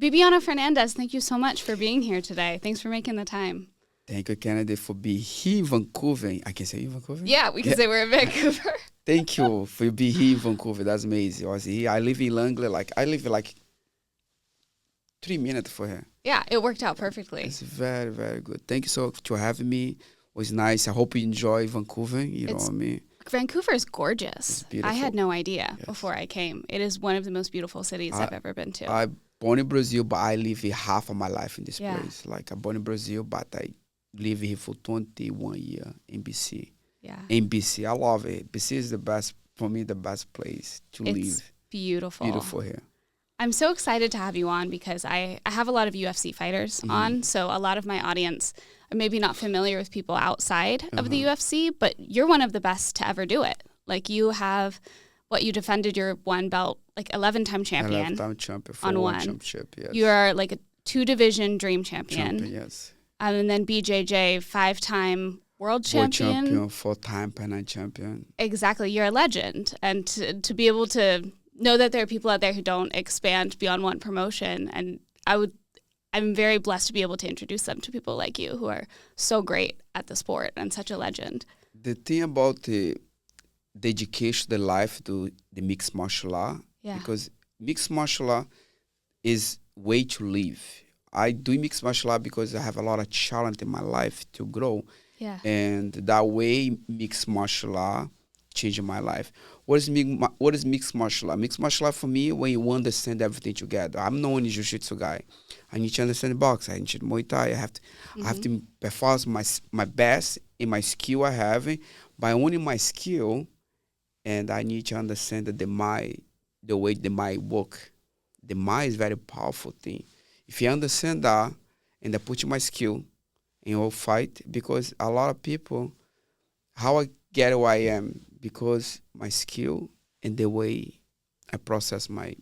Bibiano Fernandes, thank you so much for being here today. Thanks for making the time. Thank you, Kennedy, for being here in Vancouver. I can say in Vancouver? Yeah, we can say we're in Vancouver. Thank you for being here in Vancouver. That's amazing. I was here. I live in Langley. I live 3 minutes for here. Yeah, it worked out perfectly. It's very, very good. Thank you so much for having me. It was nice. I hope you enjoy Vancouver. You know what I mean? Vancouver is gorgeous. It's beautiful. I had no idea before I came. It is one of the most beautiful cities I've ever been to. I born in Brazil, but I live here half of my life in this place. I born in Brazil, but I live here for 21 years in BC. Yeah. In BC, I love it. BC is the best, for me, the best place to live. It's beautiful. Beautiful here. I'm so excited to have you on because I have a lot of UFC fighters on, so a lot of my audience are maybe not familiar with people outside of the UFC, but you're one of the best to ever do it. You you defended your one belt, 11-time champion. 11-time champion for on one one. championship, yes. You are a 2-division dream champion. Yes. And then BJJ, 5-time world champion. World champion, 4-time Pan champion. Exactly. You're a legend. And to be able to know that there are people out there who don't expand beyond one promotion, and I'm very blessed to be able to introduce them to people like you who are so great at the sport and such a legend. The thing about the dedication, the life to the mixed martial art, because mixed martial art is way to live. I do mixed martial art because I have a lot of challenge in my life to grow. Yeah. And that way, mixed martial art changed my life. What is mixed martial art? Mixed martial art for me, when you understand everything together. I'm not only a jiu-jitsu guy. I need to understand the box. I need to Muay Thai. I have to perform my best in my skill I have. By owning my skill, and I need to understand the way the mind work. The mind is very powerful thing. If you understand that, and I put my skill, and you'll fight, because a lot of people, how I get where I am, because my skill and the way I process my.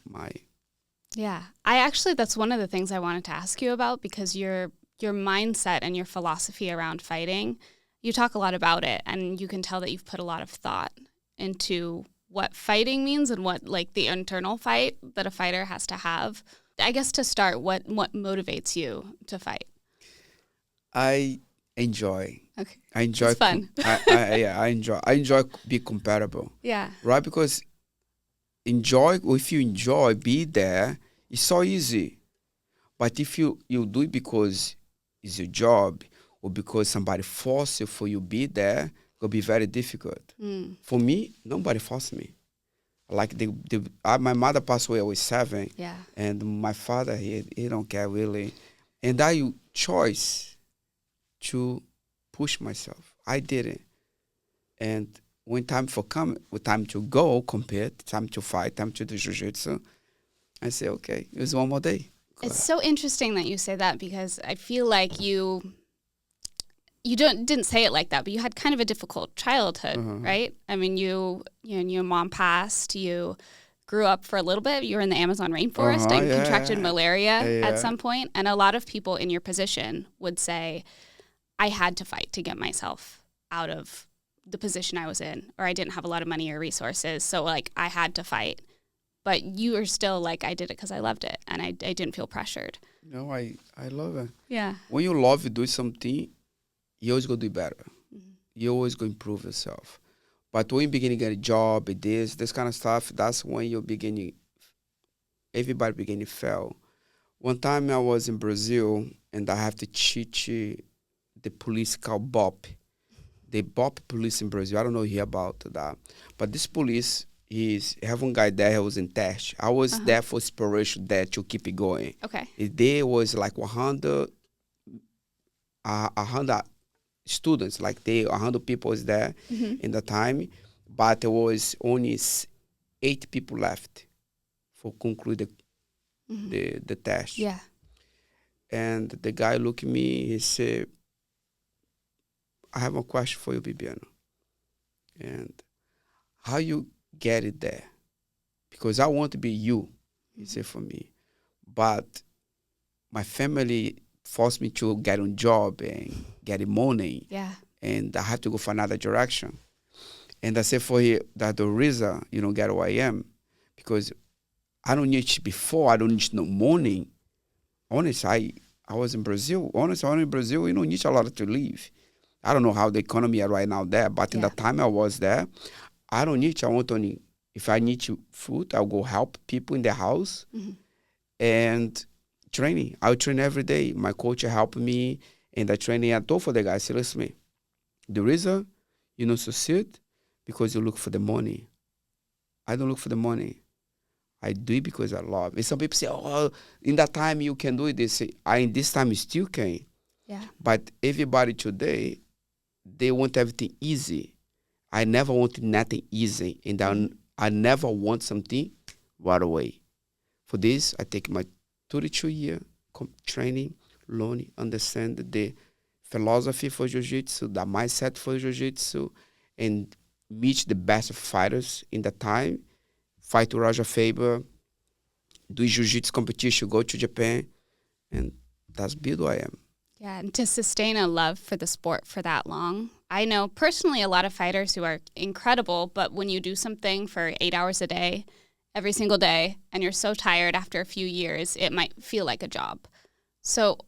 Yeah, that's one of the things I wanted to ask you about, because your mindset and your philosophy around fighting, you talk a lot about it, and you can tell that you've put a lot of thought into what fighting means and what the internal fight that a fighter has to have. I guess to start, what motivates you to fight? I enjoy. Okay. I enjoy. It's fun. I enjoy. I enjoy be comparable. Yeah. Right, because if you enjoy be there, it's so easy. But if you do it because it's your job or because somebody forced you for you be there, it'll be very difficult. For me, nobody forced me. My mother passed away. I was 7. Yeah. And my father, he don't care really. And I choice to push myself. I did it. And when time to go compete, time to fight, time to do jiu-jitsu, I say, okay, it was one more day. It's so interesting that you say that, because I feel like you didn't say it like that, but you had kind of a difficult childhood, right? I mean, you and your mom passed. You grew up for a little bit. You were in the Amazon rainforest and contracted malaria at some point. And a lot of people in your position would say, I had to fight to get myself out of the position I was in, or I didn't have a lot of money or resources. So I had to fight. But you are still I did it because I loved it, and I didn't feel pressured. No, I love it. Yeah. When you love doing something, you always go do better. You always go improve yourself. But when you begin to get a job, this kind of stuff, that's when everybody begin to fail. One time I was in Brazil, and I have to teach the police called BOP. The BOP police in Brazil, I don't know if you hear about that. But this police, have one guy there who was in test. I was there for inspiration there to keep it going. Okay. There was 100 students, 100 people was there in the time, but there was only 8 people left for conclude the test. Yeah. And the guy looked at me, he said, I have a question for you, Bibiano. And how you get it there? Because I want to be you, he said for me. But my family forced me to get a job and get money. Yeah. And I have to go for another direction. And I said for you, that the reason you don't get who I am, because I don't need no money honestly, I was in Brazil. Honestly, in Brazil, you don't need a lot to live. I don't know how the economy is right now there, but in the time I was there, I don't need. I want only if I need food, I'll go help people in the house and training. I'll train every day. My coach help me in the training. I told for the guy, I said, listen, the reason you don't succeed because you look for the money. I don't look for the money. I do it because I love. And some people say, oh, in that time you can do it. They say, I in this time you still can. Yeah. But everybody today, they want everything easy. I never wanted nothing easy. And I never want something right away. For this, I take my 32-year training, learning, understand the philosophy for Jiu-Jitsu, the mindset for Jiu-Jitsu, and meet the best fighters in the time. Fight to Roger Faber, do Jiu-Jitsu competition, go to Japan, and that's build who I am. Yeah, and to sustain a love for the sport for that long. I know personally a lot of fighters who are incredible, but when you do something for 8 hours a day, every single day, and you're so tired after a few years, it might feel like a job. So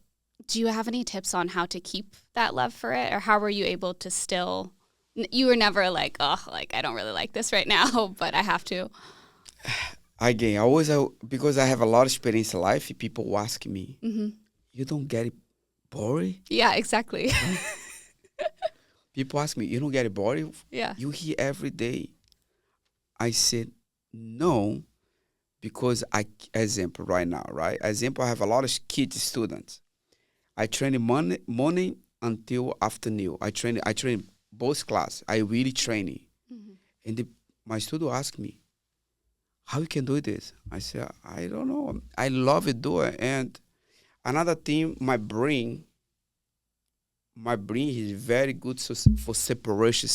do you have any tips on how to keep that love for it? Or how were you able to still, you were never like, oh, like I don't really like this right now, but I have to. Again, because I have a lot of experience in life, people ask me, you don't get it boring? Yeah, exactly. People ask me, you don't get it boring? Yeah. You hear every day. I said, no, because example right now, right? Example, I have a lot of kids students. I train morning until afternoon. I train both class. I really training. And my student asked me, how you can do this? I said, I don't know. I love it doing. And another thing, my brain is very good for separation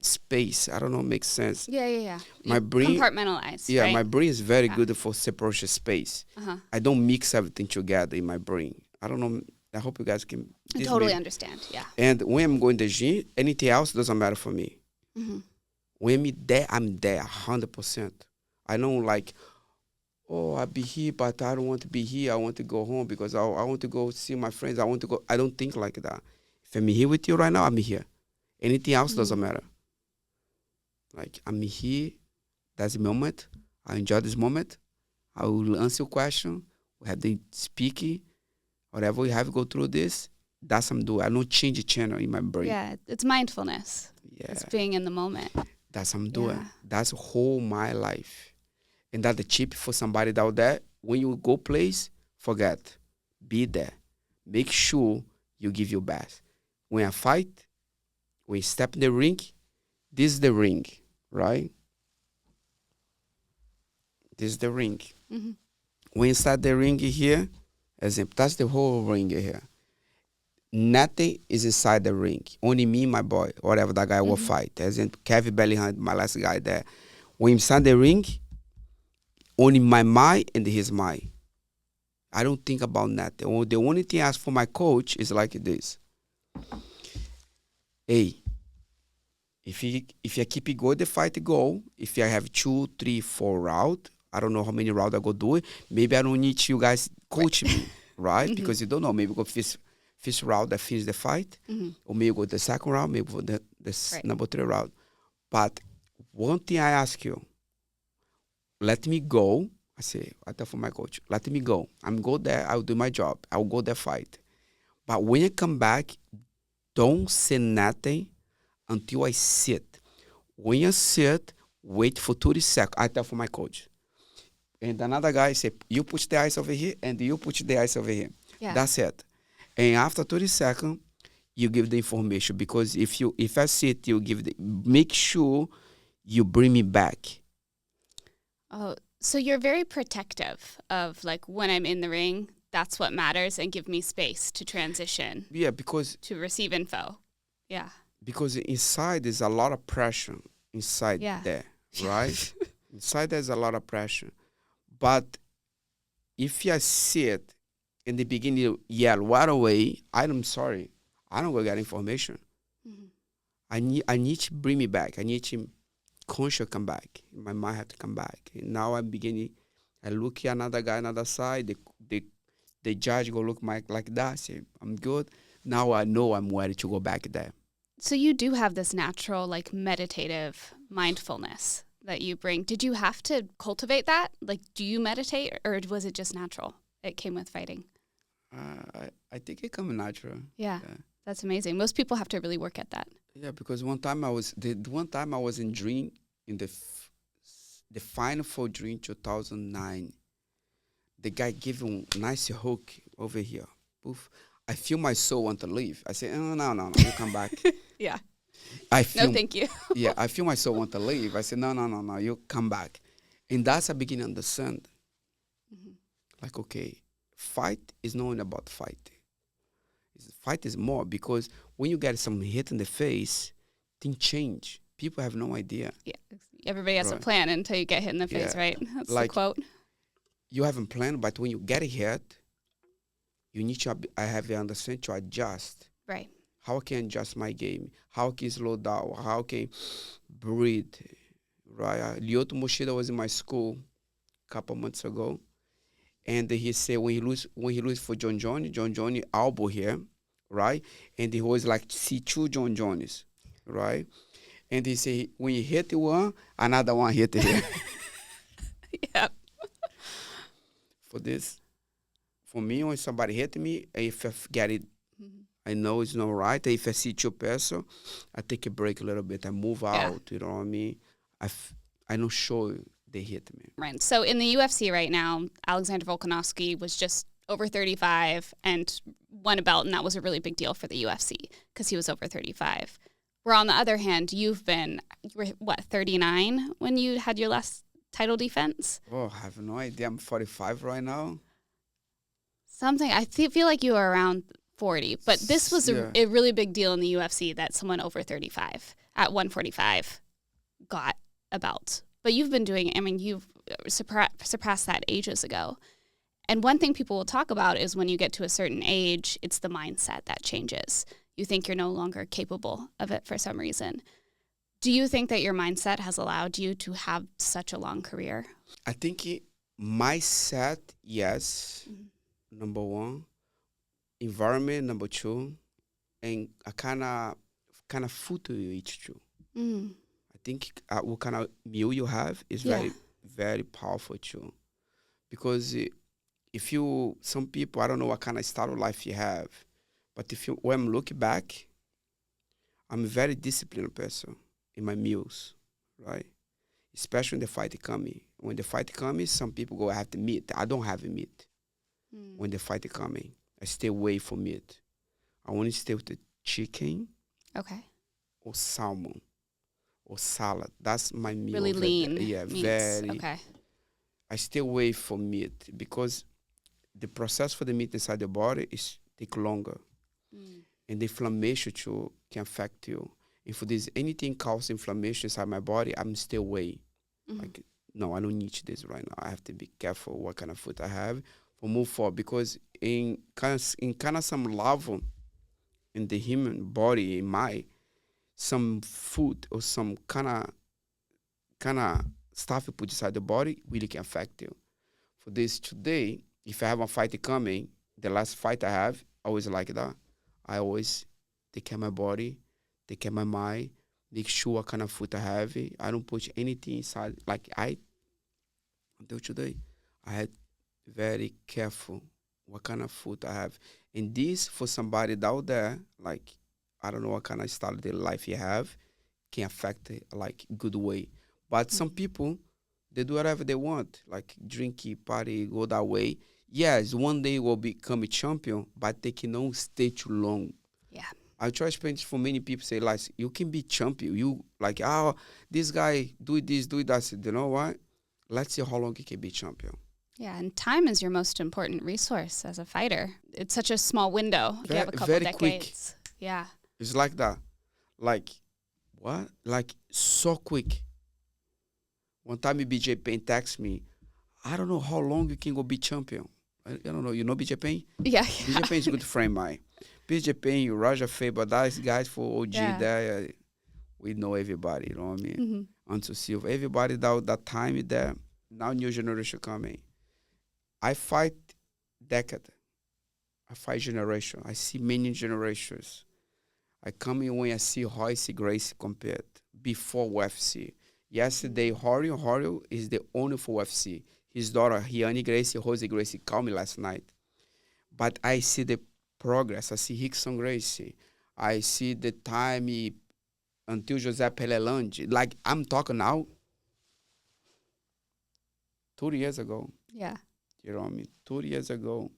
space. I don't know, makes sense. Yeah. My brain compartmentalize. Yeah, right? my brain is very good for separation space. I don't mix everything together in my brain. I don't know. I hope you guys can. I totally understand. Yeah. And when I'm going to the gym, anything else doesn't matter for me. When I'm there 100%. I don't like, oh, I'll be here, but I don't want to be here. I want to go home because I want to go see my friends. I want to go. I don't think like that. If I'm here with you right now, I'm here. Anything else doesn't matter. Like, I'm here. That's the moment. I enjoy this moment. I will answer your question. We have the speaking. Whatever we have to go through this, that's what I'm doing. I don't change the channel in my brain. Yeah, it's mindfulness. Yeah. It's being in the moment. That's what I'm doing. That's whole my life. And that's the tip for somebody out there. When you go place, forget. Be there. Make sure you give your best. When I fight, when you step in the ring, this is the ring, right? This is the ring. When you start the ring here, that's the whole ring here. Nothing is inside the ring. Only me, my boy, whatever that guy will fight. As in Kevin Bellingham, my last guy there. When you start the ring, only my mind and his mind. I don't think about nothing. The only thing I ask for my coach is like this. Hey, if you keep it going, the fight go. If I have 2, 3, 4 rounds, I don't know how many rounds I go do it. Maybe I don't need you guys coach me, right? Because you don't know. Maybe go first round that finish the fight, or maybe go the second round, maybe go the number 3 round. But one thing I ask you, let me go. I say, I tell for my coach, let me go. I'm go there. I'll do my job. I'll go there fight. But when you come back, don't say nothing until I sit. When you sit, wait for 30 seconds. I tell for my coach. And another guy say, you put the ice over here, and you put the ice over here. Yeah. That's it. And after 30 seconds, you give the information. Because if I sit, you make sure you bring me back. Oh, so you're very protective of, like, when I'm in the ring, that's what matters, and give me space to transition. Yeah, because... to receive info. Yeah. Because inside there's a lot of pressure inside there, right? Inside there's a lot of pressure. But if you sit in the beginning, you yell right away, I'm sorry, I don't go get information. I need to bring me back. I need to conscious come back. My mind had to come back. And now I'm beginning, I look at another guy, another side, the the judge go look like that, say, I'm good. Now I know I'm ready to go back there. So you do have this natural, like, meditative mindfulness that you bring. Did you have to cultivate that? Like, do you meditate, or was it just natural? It came with fighting. I think it comes natural. Yeah, that's amazing. Most people have to really work at that. Yeah, because one time I was in dream in the final four dream 2009. The guy gave him a nice hook over here. Poof. I feel my soul want to leave. I say, oh, no, you come back. Yeah. I feel, no, thank you. Yeah, I feel my soul want to leave. I say, no, you come back. And that's I begin to understand. Mm-hmm. Like, okay, fight is not only about fight. Fight is more, because when you get some hit in the face, things change. People have no idea. Yeah, everybody has a plan until you get hit in the face, right? That's like, the quote. You haven't planned, but when you get hit, you need to have the understanding to adjust. Right. How can I adjust my game? How can I slow down? How can I breathe? Right. Lyoto Moshida was in my school a couple months ago, and he said when he lose for John Johnny elbow here, right, and he was like see two John Johnnies, right, and he said when you hit one, another one hit here. Yeah. For me, when somebody hit me, if I get it, I know it's not right. If I see two person, I take a break a little bit. I move out. You know what I mean? I don't show they hit me. Right. So in the UFC right now, Alexander Volkanovski was just over 35 and won a belt, and that was a really big deal for the UFC because he was over 35. Where on the other hand, you were 39 when you had your last title defense? Oh, I have no idea. I'm 45 right now. I feel like you were around 40, but this was a really big deal in the UFC that someone over 35 at 145 got a belt. But you've been doing, you've surpassed that ages ago. And one thing people will talk about is when you get to a certain age, it's the mindset that changes. You think you're no longer capable of it for some reason. Do you think that your mindset has allowed you to have such a long career? I think mindset, yes, number one. Environment, number two. And a kind of food you eat too. I think what kind of meal you have is very, very powerful too. Because some people, I don't know what kind of style of life you have, but when I'm looking back, I'm a very disciplined person in my meals, right? Especially when the fight coming. When the fight comes, some people go, I have the meat. I don't have a meat. When the fight coming, I stay away from meat. I want to stay with the chicken, or salmon, or salad. That's my meal. Really lean. Yeah, meats. Very. Okay. I stay away from meat because the process for the meat inside the body take longer, and the inflammation too can affect you. If there's anything cause inflammation inside my body, I'm stay away. Like, no, I don't need this right now. I have to be careful what kind of food I have for move forward, because in kind of some level in the human body, some food or some kind of stuff you put inside the body really can affect you. For this today, if I have a fight coming, the last fight I have, always like that. I always take care of my body, take care of my mind, make sure what kind of food I have. I don't put anything inside. Like until today, I had very careful what kind of food I have. And this, for somebody out there, like, I don't know what kind of style of life you have, can affect it, like, good way. But some people, they do whatever they want, like drink, party, go that way. Yes, one day will become a champion, but they cannot stay too long. Yeah. I try to explain to many people, say, like, you can be champion. You, like, this guy, do this, do that. I said, you know what? Let's see how long he can be champion. Yeah, and time is your most important resource as a fighter. It's such a small window. You have a couple very decades. Quick. Yeah. It's like that. Like, what? Like, so quick. One time BJ Payne texted me, I don't know how long you can go be champion. I don't know. You know BJ Payne? Yeah. BJ Payne is a good friend of mine. BJ Payne, Raja Faber, those guys for OG there. We know everybody, you know what I mean? Until Silva. Everybody that time is there. Now new generation coming. I fight decade. I fight generation. I see many generations. I come in when I see Royce Gracie compete before UFC. Yesterday, Horio is the owner for UFC. His daughter, Riane Gracie, Rose Gracie, called me last night. But I see the progress. I see Rickson Gracie. I see the time until José Pelelange. Like, I'm talking now 30 years ago. Yeah. You know what I mean? 30 years ago.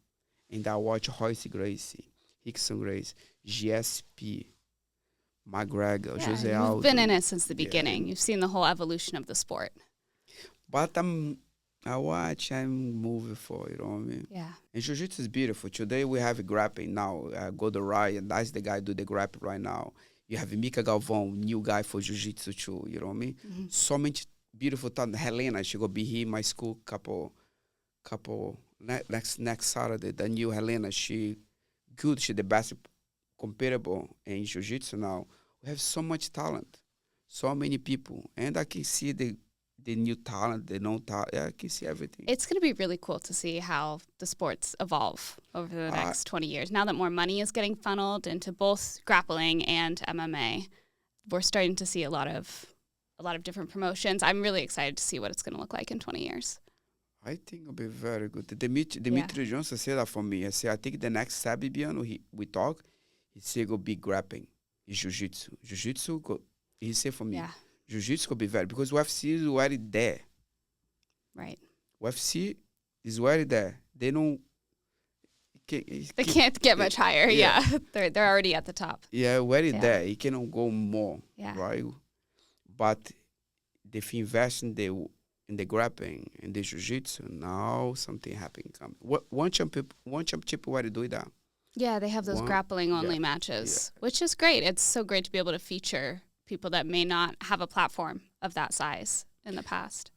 And I watch Royce Gracie, Rickson Gracie, GSP, McGregor, Yeah, Jose you've Aldo. been in it since the beginning. Yeah. You've seen the whole evolution of the sport. But I watch, I'm moving for, you know what I mean? Yeah. And Jiu-Jitsu is beautiful. Today we have grappling now. Go to Ryan, that's the guy do the grappling right now. You have Mika Galvão, new guy for Jiu-Jitsu too, you know what I mean? Mm-hmm. So much beautiful talent. Helena, she gonna be here in my school next Saturday. The new Helena, she good. She the best comparable in Jiu-Jitsu now. We have so much talent, so many people, and I can see the new talent, the non talent. Yeah, I can see everything. It's going to be really cool to see how the sports evolve over the next 20 years. Now that more money is getting funneled into both grappling and MMA, we're starting to see a lot of different promotions. I'm really excited to see what it's going to look like in 20 years. I think it'll be very good. Dimitri Johnson said that for me. I said, I think the next step, Bibiano, we talk, he said go be grappling. It's Jiu-Jitsu. Jiu-Jitsu, he said for me, Jiu-Jitsu could be very, because UFC is already there. Right. UFC is already there. They don't. They can't get much higher. Yeah. They're already at the top. Yeah, already there. You cannot go more. Yeah. Right? But if you invest in the grappling, in the Jiu-Jitsu, now something happening. One championship already do that. Yeah, they have those grappling-only matches, which is great. It's so great to be able to feature people that may not have a platform of that size in the past.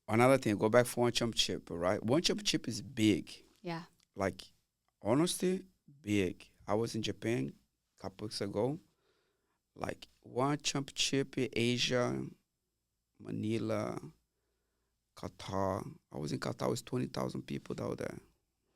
Another thing, go back for one championship, right? One championship is big. Yeah. Like, honestly, big. I was in Japan a couple weeks ago. Like, one championship in Asia, Manila, Qatar. I was in Qatar, it was 20,000 people down there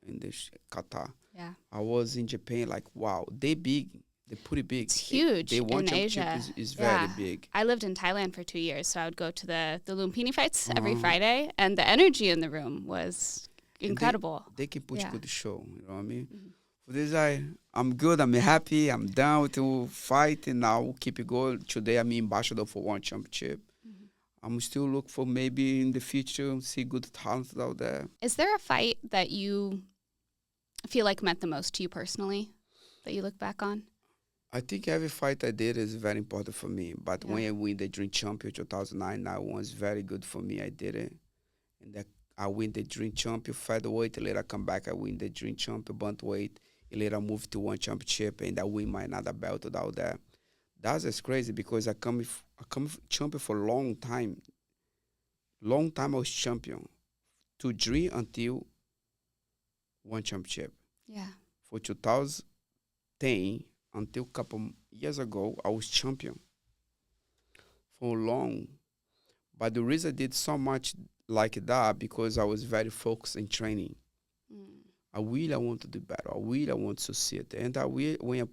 in this Qatar. Yeah. I was in Japan, like, wow, they big. They're pretty big. It's huge in Asia. Is very big. I lived in Thailand for 2 years, so I would go to the Lumpini fights every Friday, and the energy in the room was incredible. They can put you to the show, you know what I mean? Mm-hmm. For this, I'm good, I'm happy, I'm down to fight, and I'll keep it going. Today, I'm ambassador for one championship. Mm-hmm. I'm still looking for maybe in the future, see good talent out there. Is there a fight that you feel like meant the most to you personally, that you look back on? I think every fight I did is very important for me. But when I win the Dream Champion 2009, that was very good for me. I did it. And I win the Dream Champion featherweight. Later I come back, I win the Dream Champion bantamweight. Later I move to one championship, and I win my another belt out there. That's just crazy because I come champion for a long time. Long time I was champion. To dream until one championship. Yeah. For 2010, until a couple years ago, I was champion for long. But the reason I did so much like that because I was very focused in training. I want to do better. I want to succeed. And when I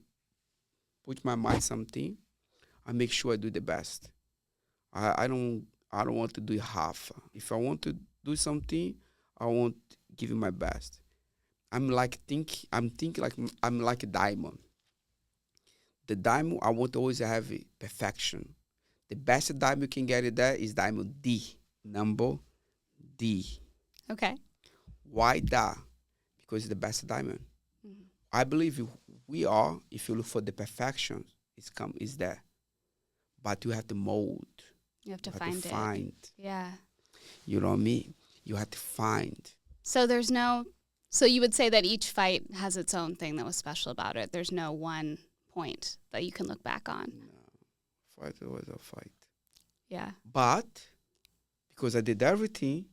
put my mind something, I make sure I do the best. I don't want to do half. If I want to do something, I want to give it my best. I'm like a diamond. The diamond, I want to always have it perfection. The best diamond you can get it there is diamond D, number D. Okay. Why that? Because it's the best diamond. Mm-hmm. I believe if you look for the perfection, it's there. But you have to mold. You have to find it. Yeah. You know what I mean? You have to find. So so you would say that each fight has its own thing that was special about it. There's no one point that you can look back on. No. Fight was a fight. Yeah. But because I did everything,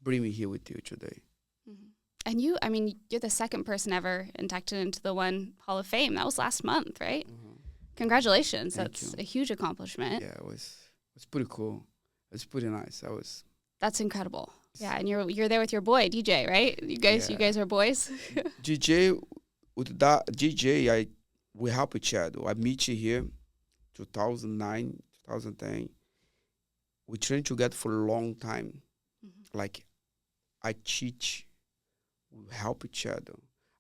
bring me here with you today. Mm-hmm. And you're the second person ever inducted into the One Hall of Fame. That was last month, right? Mm-hmm. Congratulations. That's a huge accomplishment. Yeah, it was pretty cool. It was pretty nice. That's incredible. Yeah, and you're there with your boy DJ, right? You guys are boys. DJ with that DJ, we help each other. I meet you here, 2009, 2010. We trained together for a long time. Like I teach, we help each other.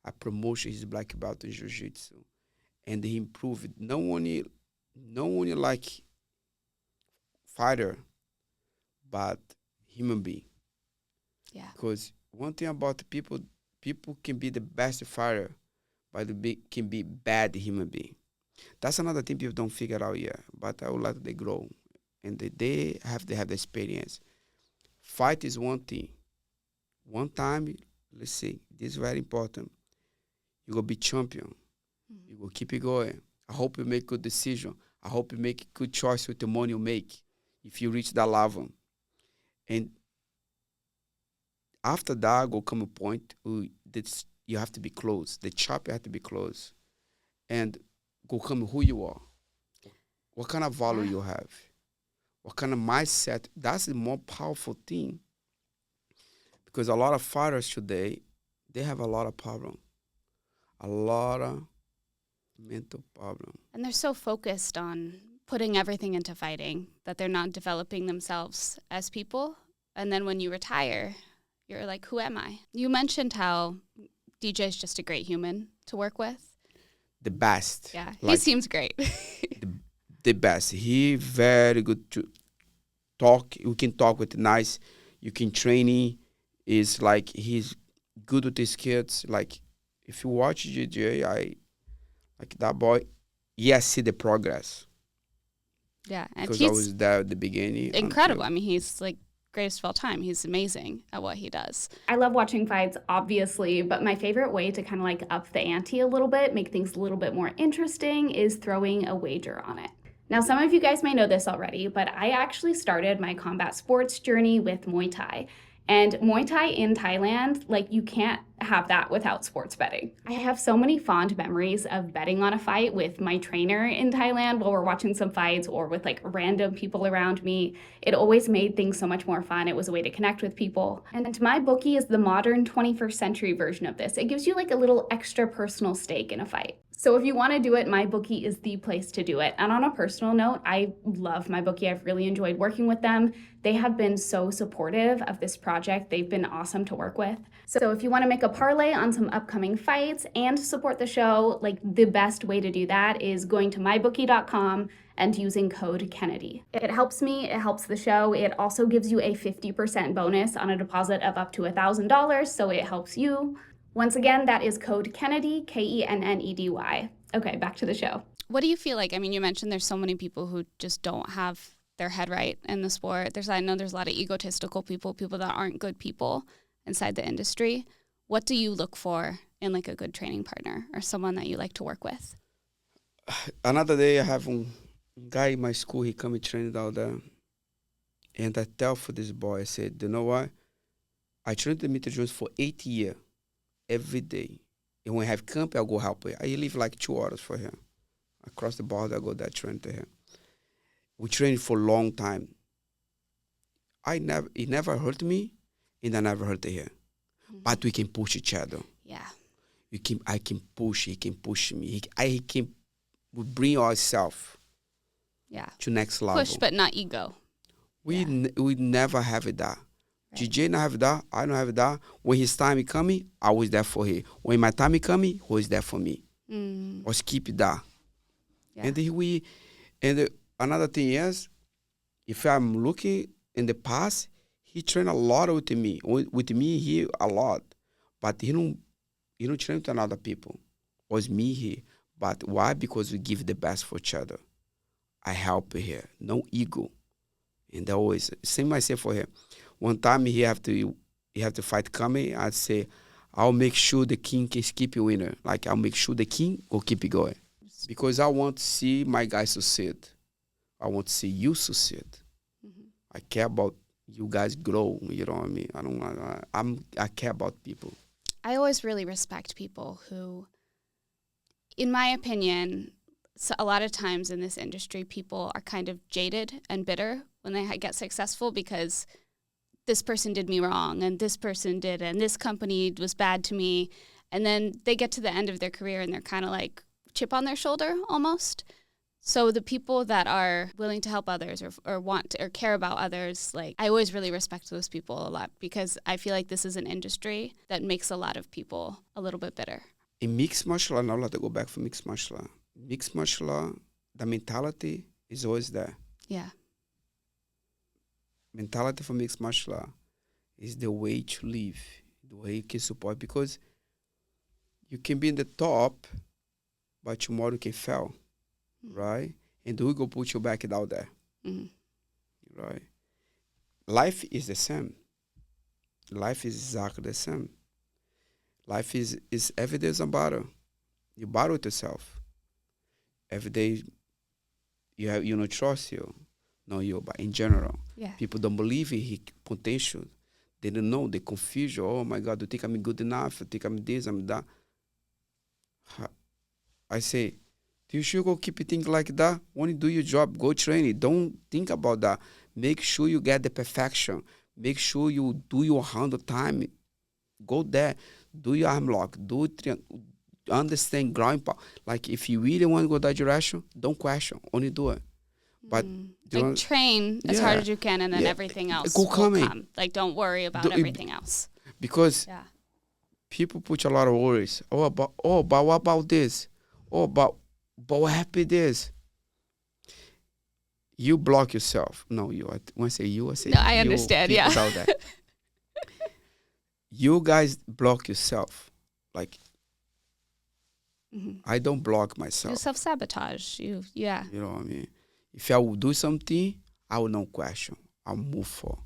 I promote his black belt in jiu-jitsu, and he improved. No one like fighter, but human being. Yeah. Because one thing about people can be the best fighter, but can be bad human being. That's another thing people don't figure out yet. But I would like they grow, and they have to have the experience. Fight is one thing. One time, let's see, this is very important. You go be champion. You go keep it going. I hope you make good decision. I hope you make good choice with the money you make if you reach that level. And after that, go come a point you have to be close. The chapter have to be close. And go come who you are. What kind of value you have. What kind of mindset. That's the more powerful thing. Because a lot of fighters today, they have a lot of problem. A lot of mental problem. And they're so focused on putting everything into fighting that they're not developing themselves as people. And then when you retire, you're like, who am I? You mentioned how DJ's just a great human to work with. The best. Yeah, he seems great. the best. He very good to talk. You can talk with nice. You can train him. Is like he's good with his kids. Like if you watch DJ, like that boy. Yes, see the progress. Yeah, and because I was there at the beginning. Incredible. I mean, he's like greatest of all time. He's amazing at what he does. I love watching fights, obviously, but my favorite way to kind of like up the ante a little bit, make things a little bit more interesting, is throwing a wager on it. Now, some of you guys may know this already, but I actually started my combat sports journey with Muay Thai. And Muay Thai in Thailand, like you can't have that without sports betting. I have so many fond memories of betting on a fight with my trainer in Thailand while we're watching some fights or with like random people around me. It always made things so much more fun. It was a way to connect with people. And my bookie is the modern 21st century version of this. It gives you like a little extra personal stake in a fight. So if you want to do it, MyBookie is the place to do it. And on a personal note, I love MyBookie. I've really enjoyed working with them. They have been so supportive of this project. They've been awesome to work with. So if you want to make a parlay on some upcoming fights and support the show, like the best way to do that is going to mybookie.com and using code Kennedy. It helps me, it helps the show. It also gives you a 50% bonus on a deposit of up to $1,000, so it helps you. Once again, that is code Kennedy, Kennedy. Okay, back to the show. What do you feel like? I mean, you mentioned there's so many people who just don't have their head right in the sport. I know there's a lot of egotistical people that aren't good people inside the industry. What do you look for in like a good training partner or someone that you like to work with? Another day I have a guy in my school, he come and trained out there. And I tell for this boy, I said, you know what? I trained the Mr. Jones for 8 years. Every day. And when I have camp, I'll go help her. I live like 2 hours for him. Across the border, I go there train to him. We trained for a long time. He never hurt me, and I never hurt him. Mm-hmm. But we can push each other. Yeah. I can push, he can push me. We bring ourselves to next level. Push, but not ego. We never have that. DJ not have that, I don't have that. When his time is coming, I was there for him. When my time is coming, he was there for me. Let's keep that. Yeah. And another thing is, if I'm looking in the past, he trained a lot with me. With me, he a lot. But he don't train with other people. It was me here. But why? Because we give the best for each other. I help here. No ego. And always, same I say for him. One time he have to fight coming. I'd say, I'll make sure the king can keep a winner. Like I'll make sure the king will keep it going. Because I want to see my guys succeed. I want to see you succeed. Mm-hmm. I care about you guys grow. You know what I mean? I care about people. I always really respect people who, in my opinion, so a lot of times in this industry, people are kind of jaded and bitter when they get successful because this person did me wrong and this person did, and this company was bad to me. And then they get to the end of their career and they're kind of like chip on their shoulder almost. So the people that are willing to help others or want to, or care about others, like I always really respect those people a lot because I feel like this is an industry that makes a lot of people a little bit bitter. In mixed martial art, now let me go back for mixed martial art. Mixed martial art, the mentality is always there. Yeah. Mentality for mixed martial art is the way to live, the way you can support, because you can be in the top, but tomorrow you can fail, right? And who go put you back down there, right? Life is the same. Life is exactly the same. Life is every day is a battle. You battle with yourself. Every day you don't trust you. Not you, but in general. Yeah. People don't believe in his potential. They don't know. They confuse you. Oh my God, do you think I'm good enough? Do you think I'm this, I'm that? I say, do you sure go keep thinking like that? Only do your job, go train it. Don't think about that. Make sure you get the perfection. Make sure you do your 100 time. Go there. Do your arm lock. Do understand ground power. Like if you really want to go that direction, don't question. Only do it. But like train as hard as you can, and then everything else will come. Like don't worry about everything else. Because people put a lot of worries. But what about this? But what happened this? You block yourself. No, you. When I say you, I say no, I understand. Yeah. Without that. You guys block yourself. Like I don't block myself. You self-sabotage. You know what I mean? If I will do something, I will not question. I'll move for.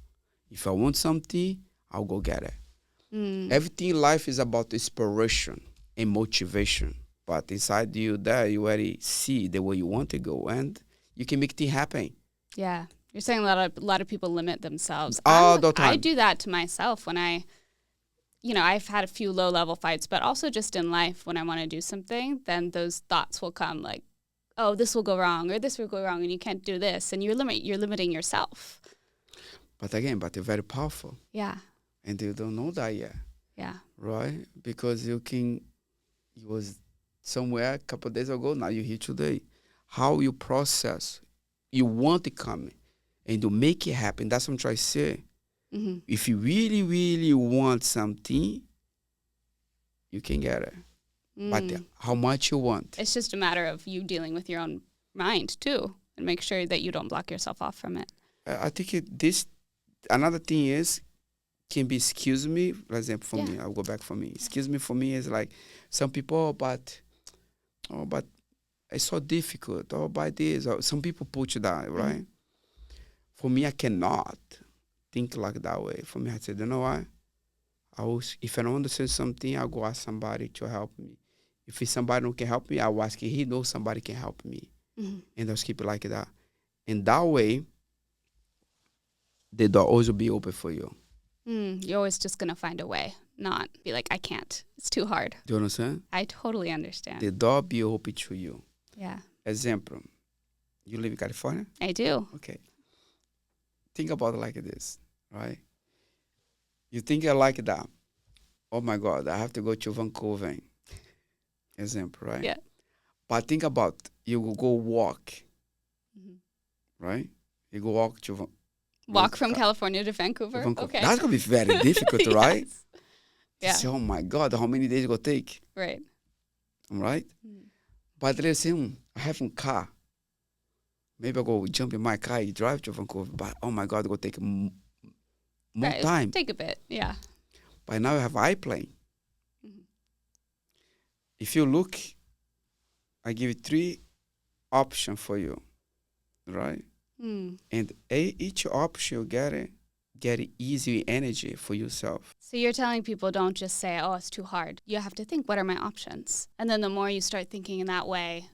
If I want something, I'll go get it. Everything in life is about inspiration and motivation. But inside you there, you already see the way you want to go, and you can make things happen. Yeah. You're saying a lot of people limit themselves. All the time. I do that to myself when I've had a few low-level fights, but also just in life when I want to do something, then those thoughts will come like, oh, this will go wrong, or this will go wrong, and you can't do this, and you're limiting yourself. But again, you're very powerful. Yeah. And you don't know that yet. Yeah. Right? Because you was somewhere a couple of days ago, now you're here today. How you process, you want it coming, and you make it happen. That's what I'm trying to say. If you really, really want something, you can get it. But how much you want. It's just a matter of you dealing with your own mind, too, and make sure that you don't block yourself off from it. I think another thing is, can be excuse me, for example, for me, I'll go back for me. Excuse me for me is like, some people, but it's so difficult, by this. Or some people put you down, right? For me, I cannot think like that way. For me, I said, you know what? If I don't understand something, I'll go ask somebody to help me. If somebody don't can help me, I'll ask he knows somebody can help me. And I'll keep it like that. And that way, the door always will be open for you. You're always just going to find a way, not be like, I can't. It's too hard. Do you understand? I totally understand. The door be open to you. Yeah. Example, you live in California? I do. Okay. Think about it like this, right? You think I like that. Oh my God, I have to go to Vancouver. Example, right? Yeah. But think about, you will go walk, right? You go walk to Walk from California to Vancouver? Okay. That's going to be very difficult, right? Yeah. Say, oh my God, how many days it will take? Right. Right? But let's say, I have a car. Maybe I'll go jump in my car and drive to Vancouver. But oh my God, it will take more time. Take a bit, yeah. But now I have airplane. If you look, I give you 3 options for you, right? And each option you get easy energy for yourself. So you're telling people don't just say, oh, it's too hard. You have to think, what are my options? And then the more you start thinking in that way,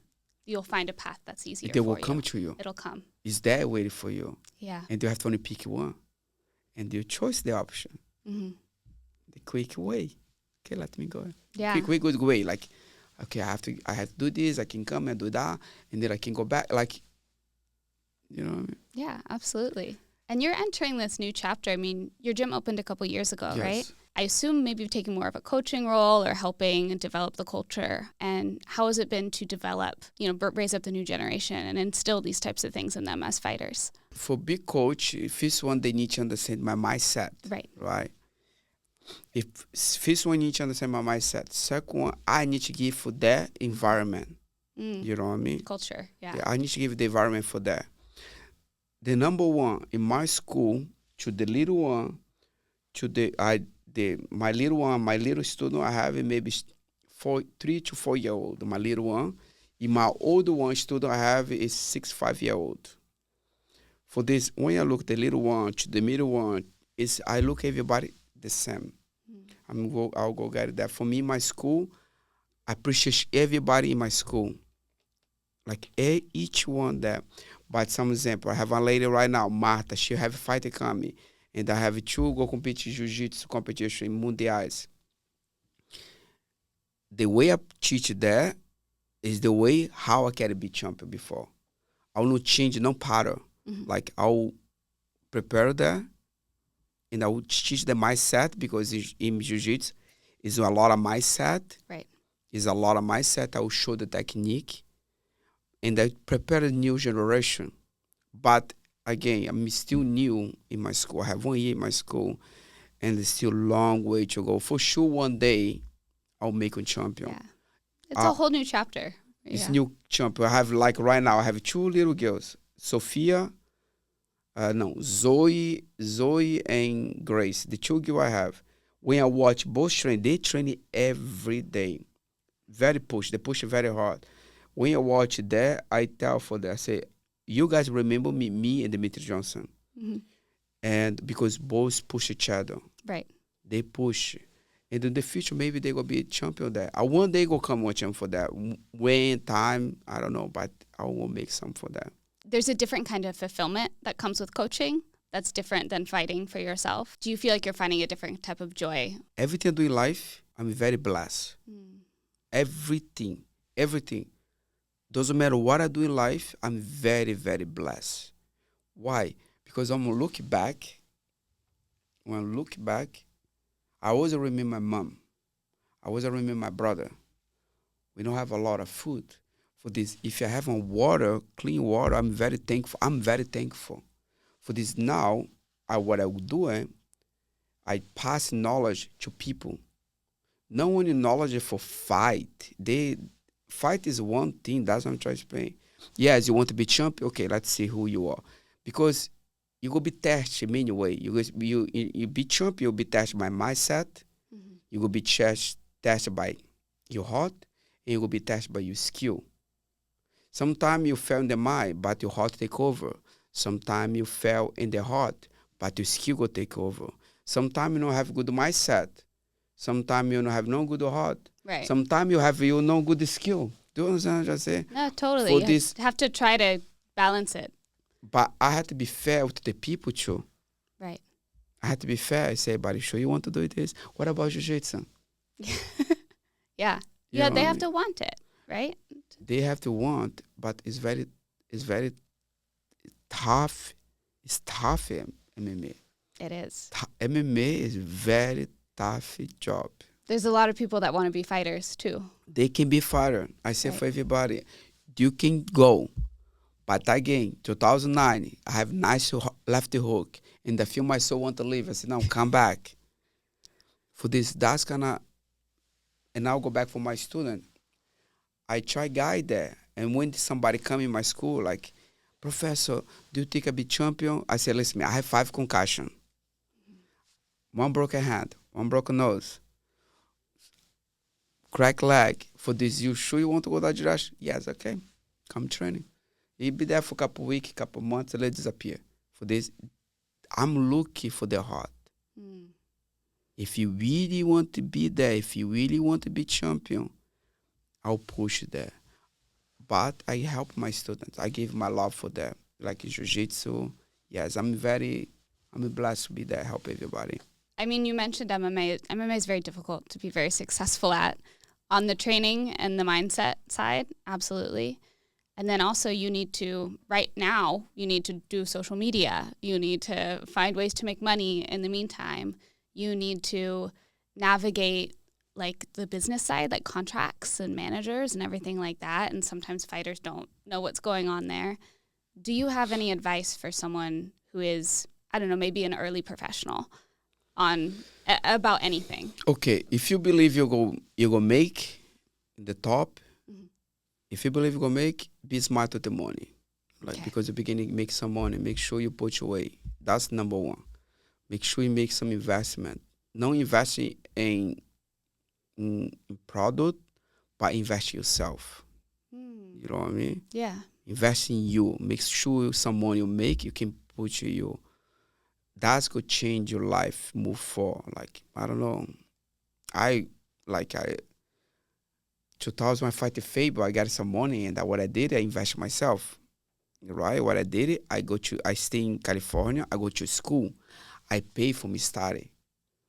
you'll find a path that's easier for you. It will come to you. It'll come. It's there waiting for you. Yeah. And you have to only pick one. And you choose the option. The quick way. Okay, let me go. Yeah. Quick, good way. Like, okay, I have to do this. I can come and do that. And then I can go back. Like, you know what I mean? Yeah, absolutely. And you're entering this new chapter. I mean, your gym opened a couple years ago, right? I assume maybe you've taken more of a coaching role or helping develop the culture. And how has it been to develop, raise up the new generation and instill these types of things in them as fighters? For big coach, first one, they need to understand my mindset. Right. If first one, need to understand my mindset. Second one, I need to give for that environment. You know what I mean? Culture, yeah. I need to give the environment for that. The number one in my school, to the little one, my little student, I have maybe 3 to 4 year old. My little one, in my older one student, I have is 6, 5 year old. For this, when I look the little one to the middle one, I look everybody the same. I'll go get that. For me, my school, I appreciate everybody in my school. Like each one there. But some example, I have a lady right now, Marta, she have a fighter coming. And I have 2 go compete jiu-jitsu competition in mundials. The way I teach there is the way how I can be champion before. I will not change, no pattern. Like I'll prepare that and I will teach the mindset because in jiu-jitsu is a lot of mindset. Right. It's a lot of mindset. I will show the technique and I prepare a new generation. But again, I'm still new in my school. I have 1 year in my school and there's still a long way to go. For sure, one day I'll make a champion. Yeah. It's a whole new chapter. It's new champion. I have right now, I have 2 little girls, Sophia, Zoe and Grace. The 2 girls I have. When I watch both train, they train every day. They push very hard. When I watch that, I tell for them, I say, you guys remember me and Dimitri Johnson. And because both push each other. Right. They push. And in the future, maybe they will be a champion there. I one day go come watch them for that. When, time, I don't know, but I will make some for that. There's a different kind of fulfillment that comes with coaching that's different than fighting for yourself. Do you feel like you're finding a different type of joy? Everything I do in life, I'm very blessed. Everything. Doesn't matter what I do in life, I'm very, very blessed. Why? Because I'm going to look back. When I look back, I always remember my mom. I always remember my brother. We don't have a lot of food. For this, if I have water, clean water, I'm very thankful. For this now, what I would do, I pass knowledge to people. Not only knowledge for fight. Fight is one thing. That's what I'm trying to explain. Yes, you want to be champion? Okay, let's see who you are. Because you will be tested many ways. You be champion, you'll be tested by mindset. You will be tested by your heart. And you will be tested by your skill. Sometimes you fail in the mind, but your heart take over. Sometimes you fail in the heart, but your skill will take over. Sometimes you don't have good mindset. Sometimes you don't have no good heart. Right. Sometimes you have no good skill. Do you understand what I say? No, totally. You have to try to balance it. But I had to be fair with the people too. Right. I had to be fair. I say, buddy, sure you want to do this? What about jiu-jitsu? Yeah. Yeah, they have to want it, right? They have to want, but it's very tough. It's tough, MMA. It is. MMA is very tough job. There's a lot of people that want to be fighters too. They can be fighter. I say for everybody, you can go. But again, 2009, I have nice lefty hook. And I feel my soul want to leave. I said, no, come back. For this, that's gonna, and I'll go back for my student. I try guide there. And when somebody come in my school, like, Professor, do you think I'll be champion? I say, listen, I have 5 concussions. 1 broken hand, 1 broken nose, crack leg. For this, you sure you want to go that direction? Yes, okay. Come training. You'll be there for a couple of weeks, couple of months, and let it disappear. For this, I'm looking for the heart. If you really want to be there, if you really want to be champion, I'll push you there. But I help my students. I give my love for them. Like jiu-jitsu. Yes, I'm blessed to be there, help everybody. I mean, you mentioned MMA. MMA is very difficult to be very successful at. On the training and the mindset side, absolutely. And then also you need to, right now, you need to do social media. You need to find ways to make money in the meantime. You need to navigate like the business side, like contracts and managers and everything like that. And sometimes fighters don't know what's going on there. Do you have any advice for someone who is, I don't know, maybe an early professional on about anything? Okay, if you believe you're gonna make the top, if you believe you're gonna make, be smart with the money. Like because you beginning make some money, make sure you put your way. That's number one. Make sure you make some investment. Not investing in product, but invest in yourself. You know what I mean? Yeah. Invest in you. Make sure some money you make, you can put in you. That's gonna change your life, move forward. Like, I don't know. 2000 I fight the favor, I got some money, and what I did, I invest myself. Right? What I did, I stay in California, I go to school. I pay for me study.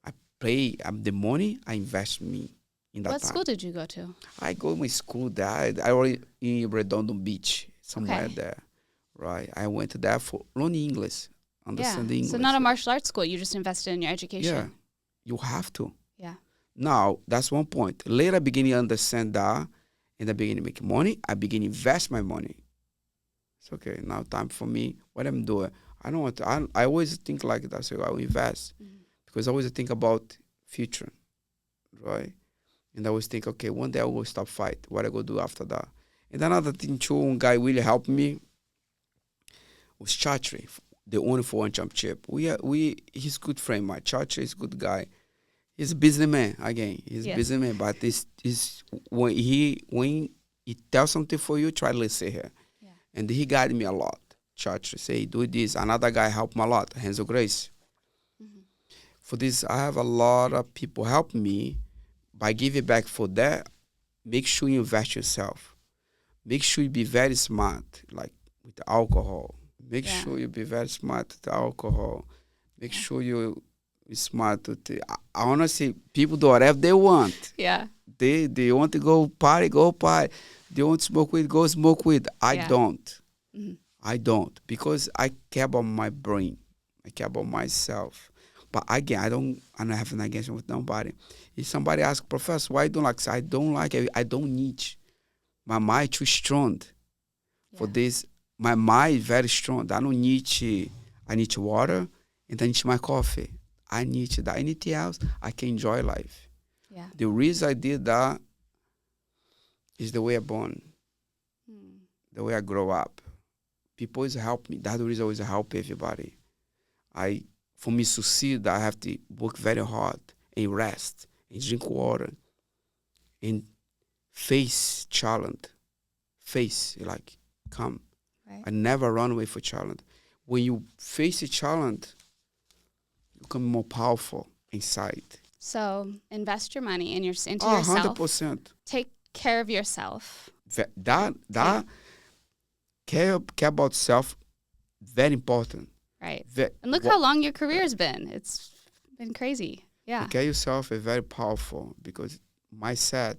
I pay the money, I invest me in that What time. school did you go to? I go to my school there. I already in Redondo Beach, somewhere there. Right? I went there for learning English, understanding English. So not a martial arts school, you just invested in your education. Yeah. You have to. Yeah. Now, that's one point. Later, I begin to understand that. In the beginning, make money. I begin to invest my money. It's okay. Now, time for me. What I'm doing. I don't want to. I always think like that. So I will invest because I always think about future, right? And I always think, okay, one day I will stop fight. What I go do after that? And another thing too, one guy really helped me was Chatri, the owner for one championship. He's good friend. My Chatri is good guy. He's a businessman again. He's a businessman, but this when he tells something for you, try to listen here. Yeah. And he guided me a lot. Church say do this. Another guy helped me a lot. Hands of Grace. For this, I have a lot of people help me by giving back for that. Make sure you invest yourself. Make sure you be very smart, like with the alcohol. Make sure you be very smart with the alcohol. Make sure you smart with the, I want to say people do whatever they want. Yeah. They want to go party, go party. They want to smoke weed, go smoke weed. I don't. I don't, because I care about my brain. I care about myself. But again, I don't have an against with nobody. If somebody asks, Professor, why you don't like? I don't like it. I don't need. My mind too strong for this. My mind is very strong. I don't need. I need water and I need my coffee. I need that. Anything else, I can enjoy life. Yeah. The reason I did that is the way I born, the way I grow up. People always help me. That's the reason I always help everybody. For me to succeed, I have to work very hard and rest and drink water and face challenge. Come. Right. I never run away for challenge. When you face a challenge, you become more powerful inside. So invest your money into yourself. 100%. Take care of yourself. That care about self, very important. Right. And look how long your career has been. It's been crazy. Yeah. Take care of yourself is very powerful because mindset,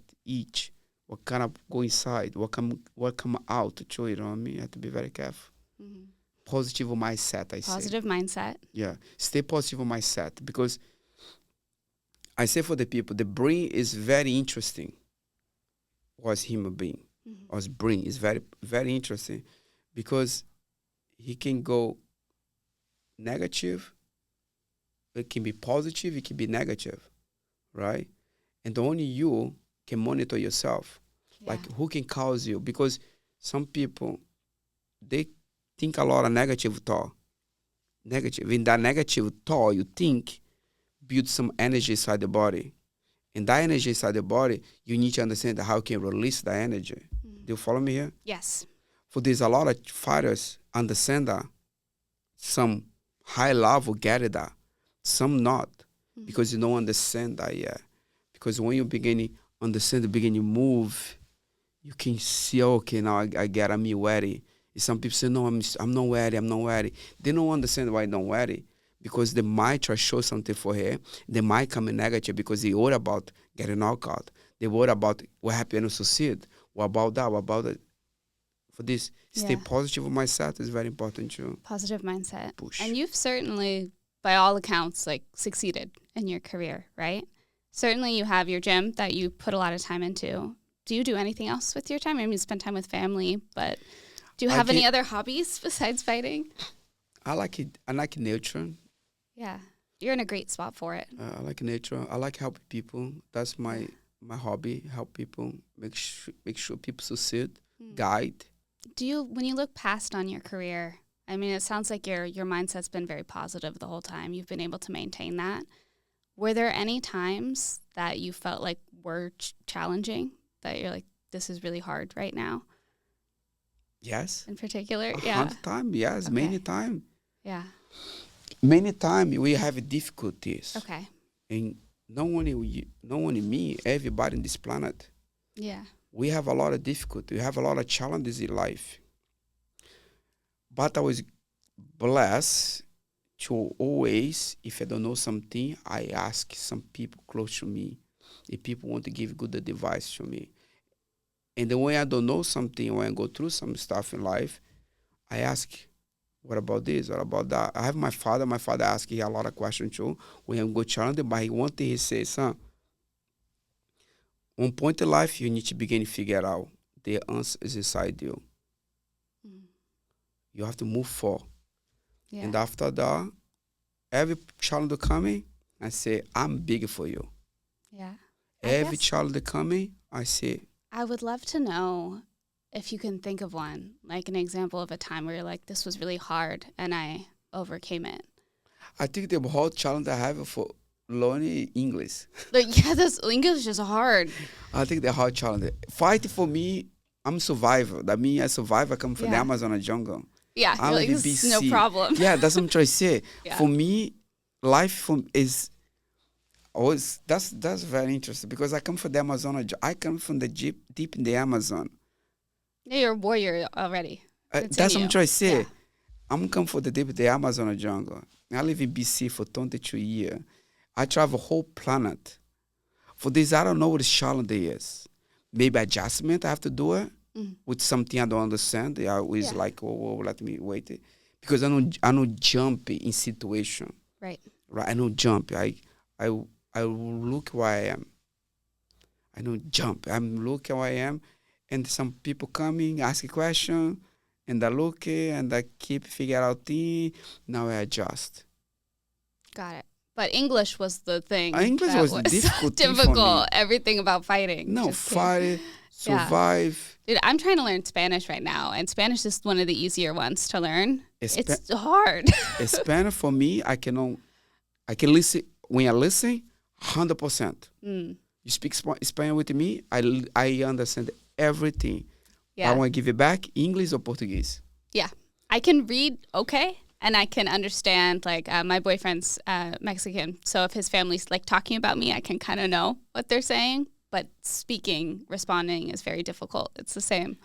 what kind of go inside, what come out to show, you know what I mean? You have to be very careful. Positive mindset, I say. Positive mindset. Yeah. Stay positive mindset because I say for the people, the brain is very interesting as human being. As brain is very, very interesting because he can go negative, it can be positive, it can be negative, right? And only you can monitor yourself. Yeah. Like who can cause you? Because some people, they think a lot of negative thought. Negative. In that negative thought, you think, build some energy inside the body. And that energy inside the body, you need to understand how you can release that energy. Do you follow me here? Yes. For there's a lot of fighters understand that. Some high level get it that. Some not. Because you don't understand that yet. Because when you begin to understand, you begin to move, you can see, okay, now I get me ready. Some people say, no, I'm not ready. They don't understand why they're not ready. Because they might try to show something for her. They might come in negative because they worry about getting knockout. They worry about what happened to succeed. What about that? For this, stay positive mindset is very important too. Positive mindset. Push. And you've certainly, by all accounts, like succeeded in your career, right? Certainly you have your gym that you put a lot of time into. Do you do anything else with your time? I mean, you spend time with family, but do you have any other hobbies besides fighting? I like it. I like nature. Yeah. You're in a great spot for it. I like nature. I like helping people. That's my hobby. Help people. Make sure people succeed. Guide. Do you, when you look past on your career, I mean, it sounds like your mindset's been very positive the whole time. You've been able to maintain that. Were there any times that you felt like were challenging, that you're like, this is really hard right now? Yes. In particular? 100 times, yes. Okay. Many times. Yeah. Many times we have difficulties. Okay. And not only me, everybody on this planet. Yeah. We have a lot of difficulty. We have a lot of challenges in life. But I was blessed to always, if I don't know something, I ask some people close to me. If people want to give good advice to me. And then when I don't know something, when I go through some stuff in life, I ask, what about this? What about that? I have my father. My father asks a lot of questions too. When I go challenge, but one thing he says, son, one point in life, you need to begin to figure out the answer is inside you. You have to move forward. Yeah. And after that, every child coming, I say, I'm big for you. Yeah. Every child coming, I say. I would love to know if you can think of one, like an example of a time where you're like, this was really hard and I overcame it. I think the whole challenge I have for learning English. Yeah, this English is hard. I think the hard challenge. Fight for me, I'm a survivor. That means I survive. I come from the Amazon jungle. Yeah, I'm like, this is no problem. Yeah, that's what I'm trying to say. For me, life is always, that's very interesting because I come from the Amazon. I come from the deep in the Amazon. Yeah, you're a warrior already. That's what I'm trying to say. Yeah. I'm come from the deep in the Amazon jungle. I live in BC for 22 years. I travel whole planet. For this, I don't know what the challenge is. Maybe adjustment, I have to do it with something I don't understand. I always like, let me wait. Because I don't jump in situation. Right. I don't jump. I look where I am. I don't jump. I'm looking where I am. And some people coming, ask a question, and I look and I keep figuring out things. Now I adjust. Got it. But English was the thing. English was difficult. Difficult. Everything about fighting. No, fight, survive. Dude, I'm trying to learn Spanish right now, and Spanish is one of the easier ones to learn. It's hard. Spanish for me, I can listen. When I listen, 100%. You speak Spanish with me, I understand everything. Yeah. I want to give it back, English or Portuguese. Yeah. I can read okay, and I can understand, like, my boyfriend's Mexican, so if his family's, like, talking about me, I can kind of know what they're saying, but speaking, responding is very difficult. It's the same.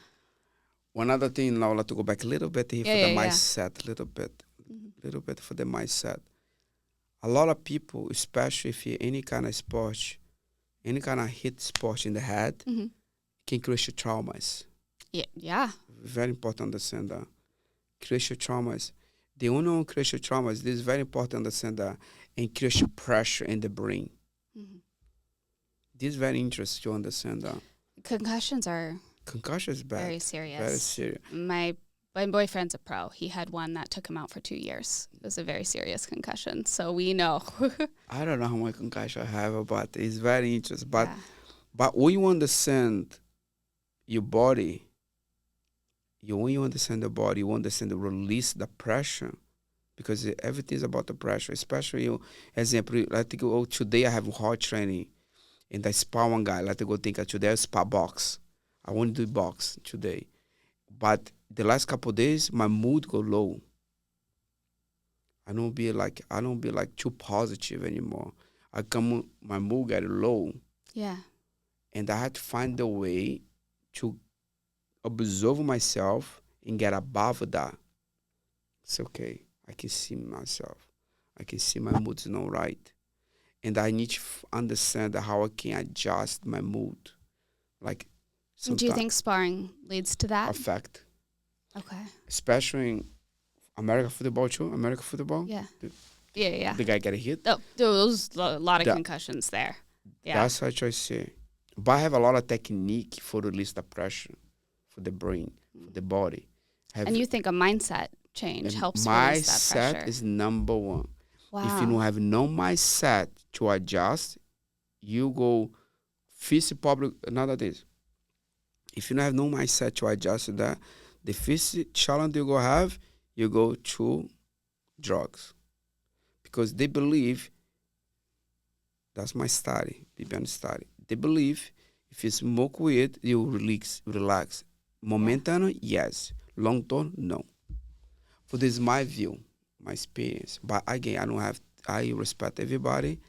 One other thing, now I'd like to go back a little bit here for the mindset, a little bit for the mindset. A lot of people, especially if you're any kind of sport, any kind of hit sport in the head, can create traumas. Yeah. Very important to understand that. Create traumas. The only create traumas, this is very important to understand that, and create pressure in the brain. This is very interesting to understand that. Concussions are bad. Very serious. Very serious. My boyfriend's a pro. He had one that took him out for 2 years. It was a very serious concussion. So we know. I don't know how much concussion I have, but it's very interesting. But when you understand your body, when you understand the body, you understand the release, the pressure, because everything is about the pressure. Especially, example, like today I have hard training, and I spar one guy. Like go think today I spar box. I want to do box today, but the last couple of days my mood go low. I don't be like too positive anymore. My mood get low. Yeah. And I had to find a way to observe myself and get above that. It's okay. I can see myself. I can see my mood's not right. And I need to understand how I can adjust my mood. Like, do you think sparring leads to that? Affect. Okay. especially in American football too. American football. Yeah. The, Yeah. the guy get hit. Oh, there was a lot of That- concussions there. Yeah. That's what I say. But I have a lot of technique for release the pressure for the brain, for the body. And you think a mindset change helps release that mindset pressure. is number one. Wow. If you don't have no mindset to adjust, you go first public another this. If you don't have no mindset to adjust to that, the first challenge you go have, you go to drugs. Because they believe, that's my study, Bibiano study. They believe if you smoke weed, you relax. Momentum, yes. Long term, no. So this is my view, my experience. But again, I respect everybody.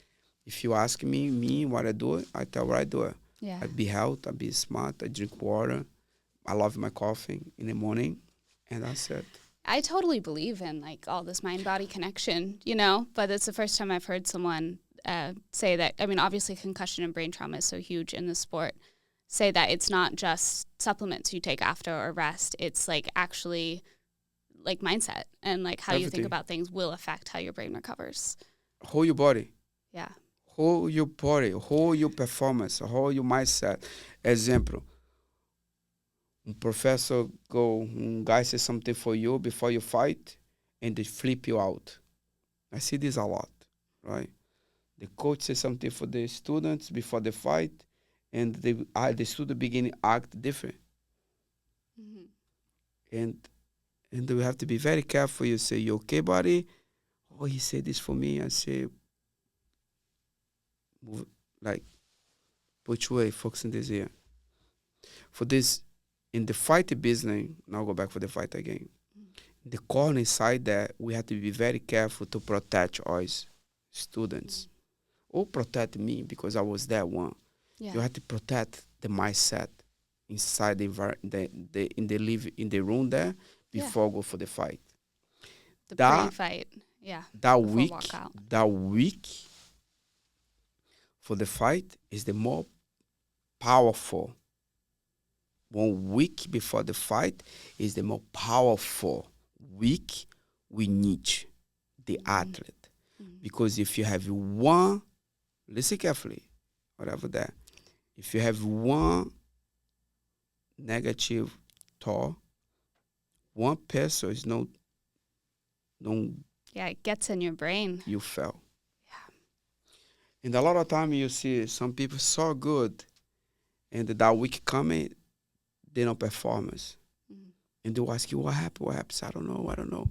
If you ask me what I do, I tell what I do. Yeah. I be healthy, I be smart, I drink water. I love my coffee in the morning, and that's it. I totally believe in like all this mind-body connection, you know, but it's the first time I've heard someone say that. I mean, obviously concussion and brain trauma is so huge in the sport. Say that it's not just supplements you take after or rest. It's like actually like mindset and like how you think about things will affect how your brain recovers. Hold your body. Yeah. Hold your body. Hold your performance. Hold your mindset. Example. Professor guy says something for you before you fight and they flip you out. I see this a lot, right? The coach says something for the students before the fight and the student begin to act different. Mm-hmm. And we have to be very careful. You say, you okay, buddy? Oh, he said this for me. I say, move, like, put your way, focus in this here. For this, in the fight business, now I'll go back for the fight again. The corner inside there, we have to be very careful to protect our students. Or protect me because I was that one. Yeah. You have to protect the mindset inside the room there before go for the fight. The pre-fight, yeah. That week for the fight is the more powerful. 1 week before the fight is the more powerful week we need the athlete. Mm-hmm. Because if you have one, listen carefully, whatever that, if you have one negative thought, one person is no. Yeah, it gets in your brain. You fail. Yeah. And a lot of time you see some people so good, and that week coming, they don't performance. Mm-hmm. And they'll ask you, what happened? What happened? I don't know.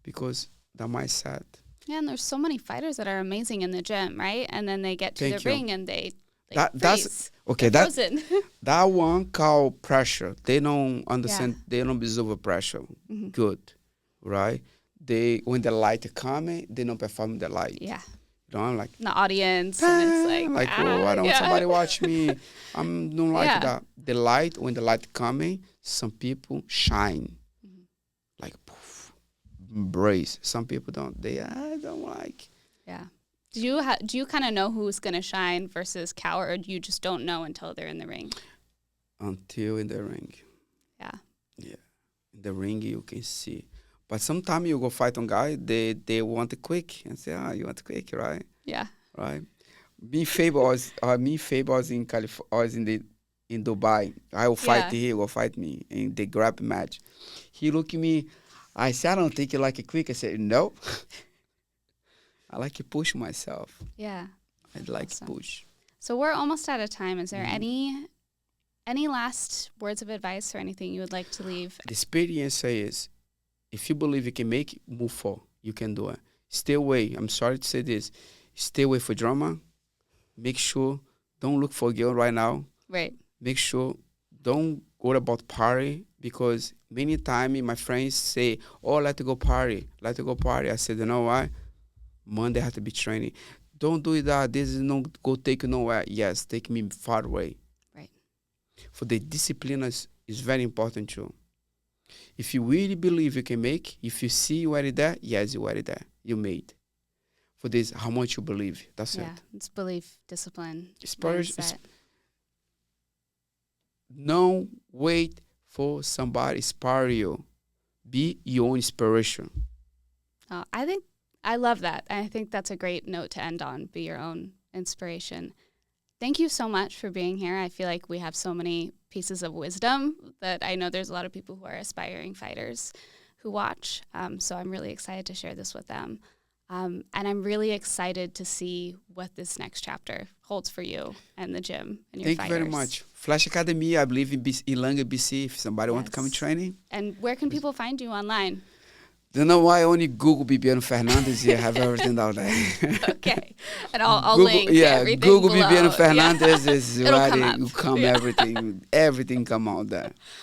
Because that mindset. Yeah, and there's so many fighters that are amazing in the gym, right? And then they get to the ring and they that's okay. That one called pressure. They don't understand. Yeah. They don't deserve pressure. Mm-hmm. Good, right? When the light coming, they don't perform the light. Yeah. You know, like the audience, and it's like why don't somebody watch me? I don't like that. The light, when the light coming, some people shine, like poof, embrace. Some people don't. I don't like. Yeah. Do you kind of know who's gonna shine versus cower, or you just don't know until they're in the ring? Until in the ring. Yeah. Yeah. In the ring you can see. But sometimes you go fight on guy, they want it quick and say, you want it quick, right? Yeah. Right. Me favors in California, I was in Dubai. I will fight he will fight me in the grab match. He look at me, I said, I don't think you like it quick. I said, no. I like to push myself. Yeah. I'd like to push. So we're almost out of time. Is there any last words of advice or anything you would like to leave? The experience is, if you believe you can make it, move forward. You can do it. Stay away. I'm sorry to say this. Stay away for drama. Make sure, don't look for a girl right now. Right. Make sure, don't go about party, because many times my friends say, let's go party. I said, you know what? Monday I have to be training. Don't do that. This is not go take you nowhere. Yes, take me far away. Right. For the discipline is very important too. If you really believe you can make, if you see you already there, yes, you already there. You made. For this, how much you believe. That's it. Yeah, it's belief, discipline, mindset. No wait for somebody to inspire you. Be your own inspiration. I love that. I think that's a great note to end on. Be your own inspiration. Thank you so much for being here. I feel like we have so many pieces of wisdom that I know there's a lot of people who are aspiring fighters who watch. So I'm really excited to share this with them. And I'm really excited to see what this next chapter holds for you and the gym and your Thank fighters. you very much. Flash Academy, I believe in Ilanga, BC, if somebody wants to come and training. And where can people find you online? Don't know why, only Google Bibiano Fernandes, you have everything out there. Okay. And I'll Google, link everything Google below. Bibiano Fernandes is It'll right, come up. it will come Yeah. everything come out there.